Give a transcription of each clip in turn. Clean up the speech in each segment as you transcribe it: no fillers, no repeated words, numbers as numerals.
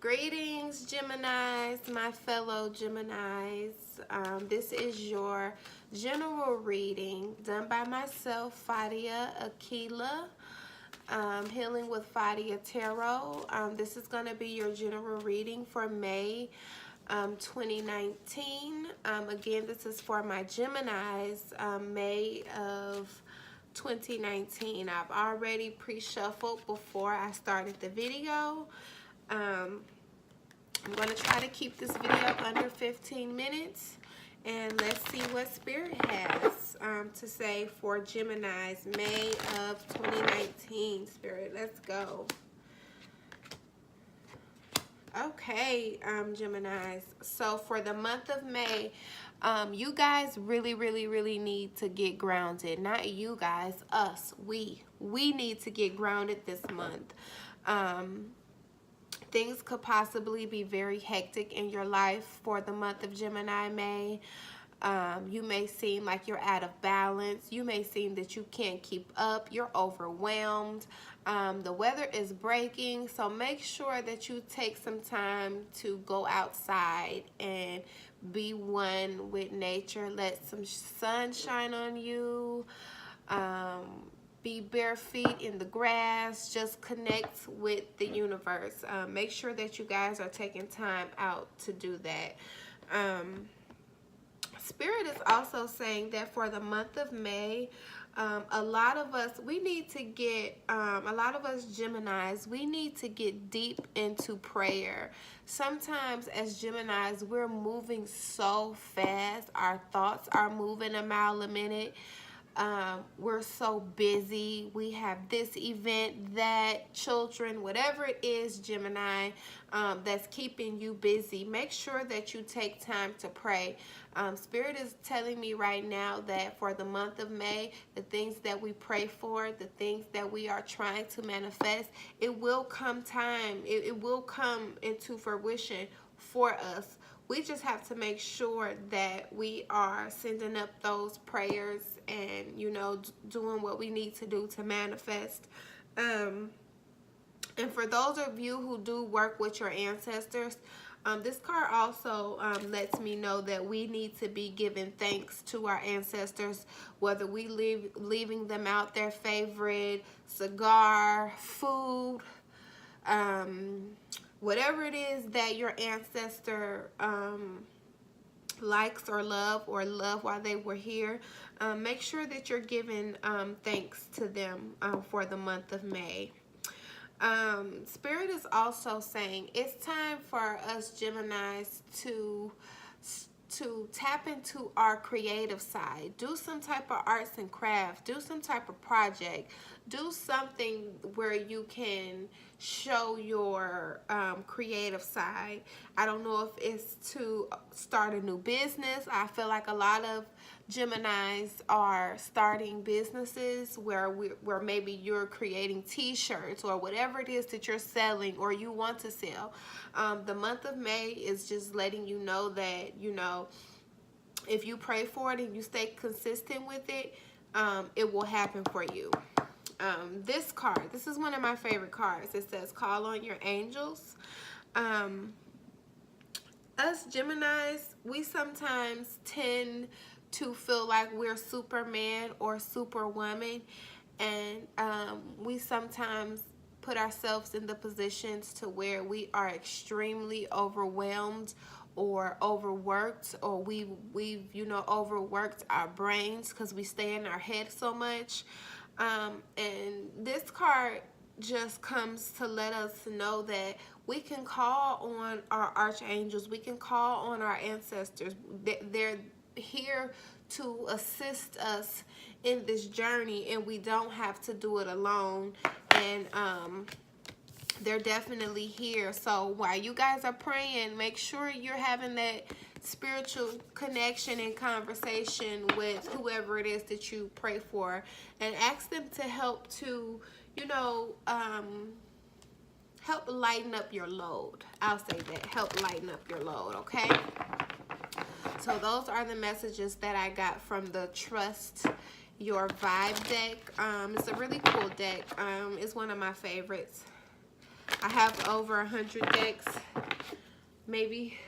Greetings, Geminis, my fellow Geminis. This is your general reading done by myself, Fadia Akila, Healing with Fadia Tarot. This is going to be your general reading for May 2019. Again, this is for my Geminis, May of 2019. I've already pre-shuffled before I started the video. I'm going to try to keep this video under 15 minutes, and let's see what Spirit has to say for Gemini's May of 2019. Spirit, let's go. Okay, Geminis. So for the month of May, you guys really need to get grounded. Not you guys, us. We need to get grounded this month. Things could possibly be very hectic in your life for the month of Gemini, May. You may seem like you're out of balance. You may seem that you can't keep up. You're overwhelmed. The weather is breaking, so make sure that you take some time to go outside and be one with nature. Let some sun shine on you. Be bare feet in the grass. Just connect with the universe. Make sure that you guys are taking time out to do that. Spirit is also saying that for the month of May, a lot of us, we need to get, a lot of us Geminis, we need to get deep into prayer. Sometimes as Geminis, we're moving so fast. Our thoughts are moving a mile a minute. We're so busy. We have this event, that, children, whatever it is, Gemini, that's keeping you busy. Make sure that you take time to pray. Spirit is telling me right now that for the month of May, the things that we pray for, the things that we are trying to manifest, it will come time. It will come into fruition for us. We just have to make sure that we are sending up those prayers and, you know, doing what we need to do to manifest. And for those of you who do work with your ancestors, this card also lets me know that we need to be giving thanks to our ancestors, whether we leaving them out their favorite cigar, food, whatever it is that your ancestor likes or love while they were here, make sure that you're giving thanks to them for the month of May. Spirit is also saying it's time for us Geminis to tap into our creative side. Do some type of arts and crafts. Do some type of project. Do something where you can show your creative side. I don't know if it's to start a new business. I feel like a lot of Geminis are starting businesses where maybe you're creating t-shirts or whatever it is that you're selling or you want to sell. The month of May is just letting you know that, you know, if you pray for it and you stay consistent with it, it will happen for you. This card, this is one of my favorite cards. It says, call on your angels. Us Geminis, we sometimes tend to feel like we're Superman or Superwoman, and we sometimes put ourselves in the positions to where we are extremely overwhelmed or overworked, or we've you know, overworked our brains because we stay in our head so much. And this card just comes to let us know that we can call on our archangels, we can call on our ancestors. They're here to assist us in this journey, and we don't have to do it alone. And they're definitely here. So while you guys are praying, make sure you're having that spiritual connection and conversation with whoever it is that you pray for, and ask them to help to, you know, help lighten up your load. I'll say that, help lighten up your load, okay? So those are the messages that I got from the Trust Your Vibe deck. It's a really cool deck. It's one of my favorites. I have over 100 decks, maybe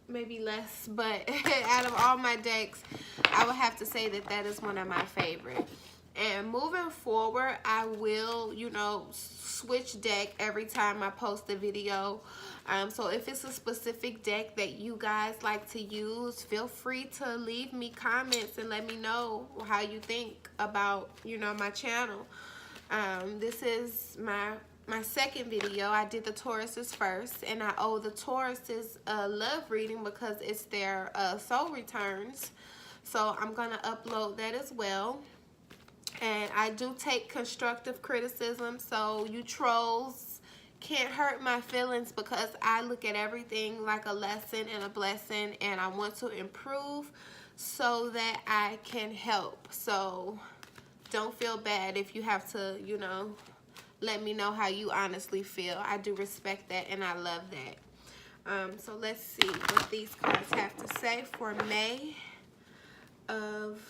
less, but out of all my decks, I would have to say that that is one of my favorite. And moving forward, I will, you know, switch deck every time I post a video. So if it's a specific deck that you guys like to use, feel free to leave me comments and let me know how you think about, you know, my channel. This is my second video. I did the Tauruses first, and I owe the Tauruses a love reading because it's their soul returns. So I'm gonna upload that as well. And I do take constructive criticism, so you trolls can't hurt my feelings because I look at everything like a lesson and a blessing, and I want to improve so that I can help. So don't feel bad if you have to, you know, let me know how you honestly feel. I do respect that, and I love that. So let's see what these cards have to say for May of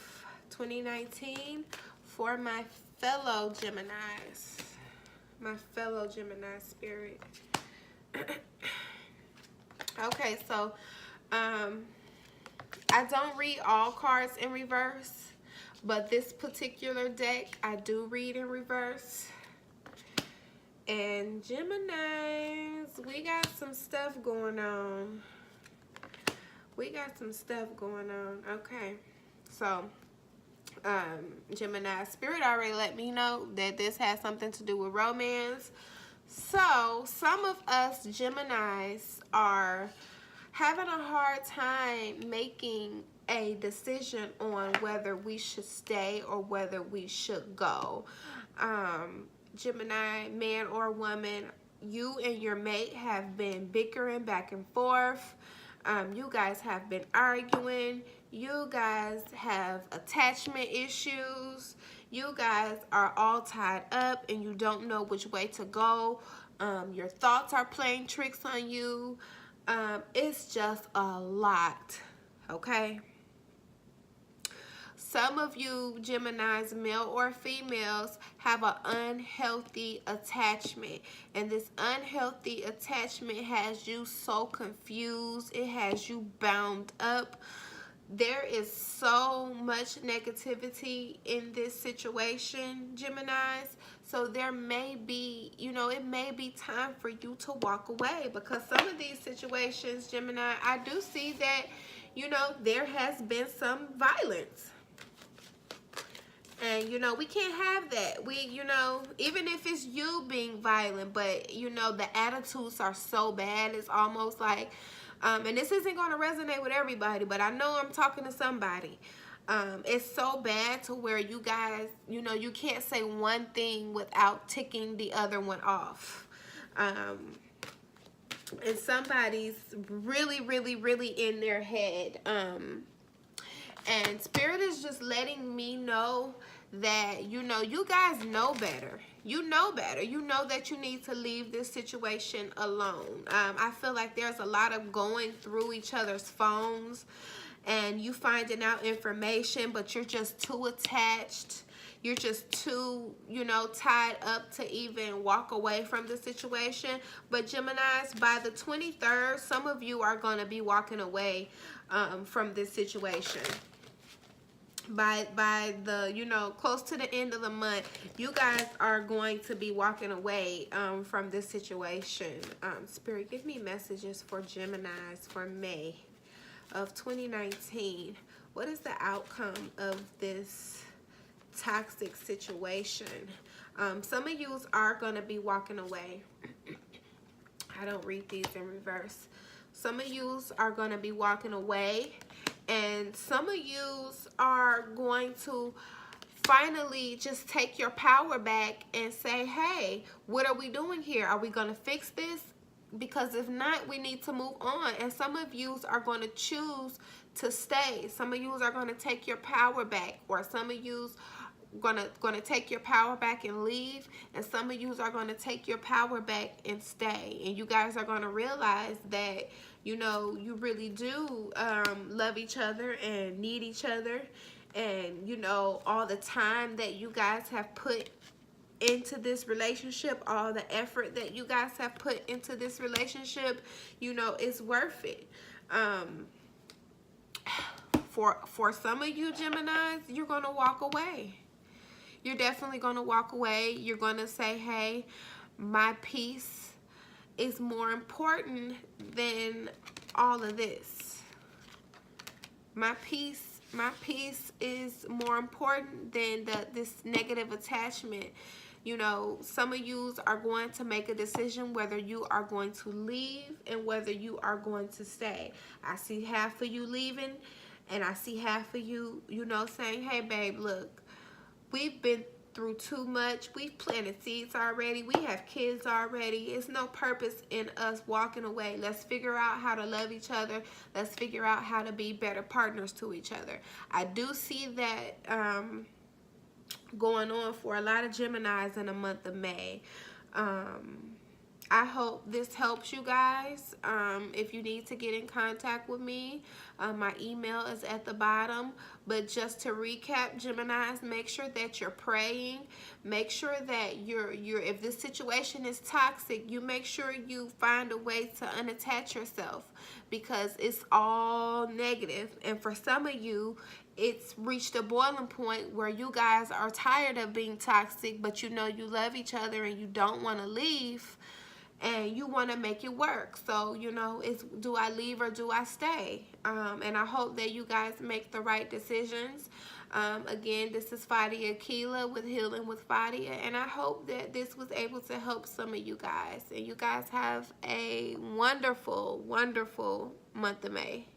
2019 for my fellow Geminis. My fellow Gemini spirit. Okay, so I don't read all cards in reverse, but this particular deck I do read in reverse. And Geminis, we got some stuff going on. We got some stuff going on. Okay, so Gemini spirit already let me know that this has something to do with romance. So some of us Geminis are having a hard time making a decision on whether we should stay or whether we should go. Gemini, man or woman, you and your mate have been bickering back and forth. You guys have been arguing. You guys have attachment issues. You guys are all tied up and you don't know which way to go. Your thoughts are playing tricks on you. It's just a lot, okay? Some of you Geminis, male or females, have an unhealthy attachment. And this unhealthy attachment has you so confused. It has you bound up. There is so much negativity in this situation, Geminis. So there may be, you know, it may be time for you to walk away, because some of these situations, Gemini, I do see that, you know, there has been some violence. And, you know, we can't have that. We, you know, even if it's you being violent, but, you know, the attitudes are so bad. It's almost like, and this isn't going to resonate with everybody, but I know I'm talking to somebody. It's so bad to where you guys, you know, you can't say one thing without ticking the other one off. And somebody's really, really, really in their head. And Spirit is just letting me know that, you know, you guys know better. You know better. You know that you need to leave this situation alone. I feel like there's a lot of going through each other's phones and you finding out information, but you're just too attached. You're just too, you know, tied up to even walk away from the situation. But Geminis, by the 23rd, some of you are going to be walking away from this situation. By the, you know, close to the end of the month, you guys are going to be walking away from this situation. Spirit, give me messages for Geminis for May of 2019. What is the outcome of this toxic situation? Some of you are going to be walking away. I don't read these in reverse. Some of you are going to be walking away. And some of you are going to finally just take your power back and say, hey, what are we doing here? Are we going to fix this? Because if not, we need to move on. And some of you are going to choose to stay. Some of you are going to take your power back, or some of you going to take your power back and leave, and some of you are going to take your power back and stay. And you guys are going to realize that, you know, you really do love each other and need each other. And, you know, all the time that you guys have put into this relationship, all the effort that you guys have put into this relationship, you know, it's worth it. For some of you Geminis, you're going to walk away. You're definitely going to walk away. You're going to say, hey, my peace is more important than all of this. My peace is more important than this negative attachment. You know, some of you are going to make a decision whether you are going to leave and whether you are going to stay. I see half of you leaving, and I see half of you, you know, saying, hey, babe, look, we've been through too much. We've planted seeds already. We have kids already. It's no purpose in us walking away. Let's figure out how to love each other. Let's figure out how to be better partners to each other. I do see that going on for a lot of Geminis in the month of May. I hope this helps you guys. If you need to get in contact with me, my email is at the bottom. But just to recap, Geminis, make sure that you're praying. Make sure that if this situation is toxic, you make sure you find a way to unattach yourself, because it's all negative. And for some of you, it's reached a boiling point where you guys are tired of being toxic, but you know you love each other and you don't want to leave. And you want to make it work. So, you know, do I leave or do I stay? And I hope that you guys make the right decisions. Again, this is Fadia Keela with Healing with Fadia. And I hope that this was able to help some of you guys. And you guys have a wonderful, wonderful month of May.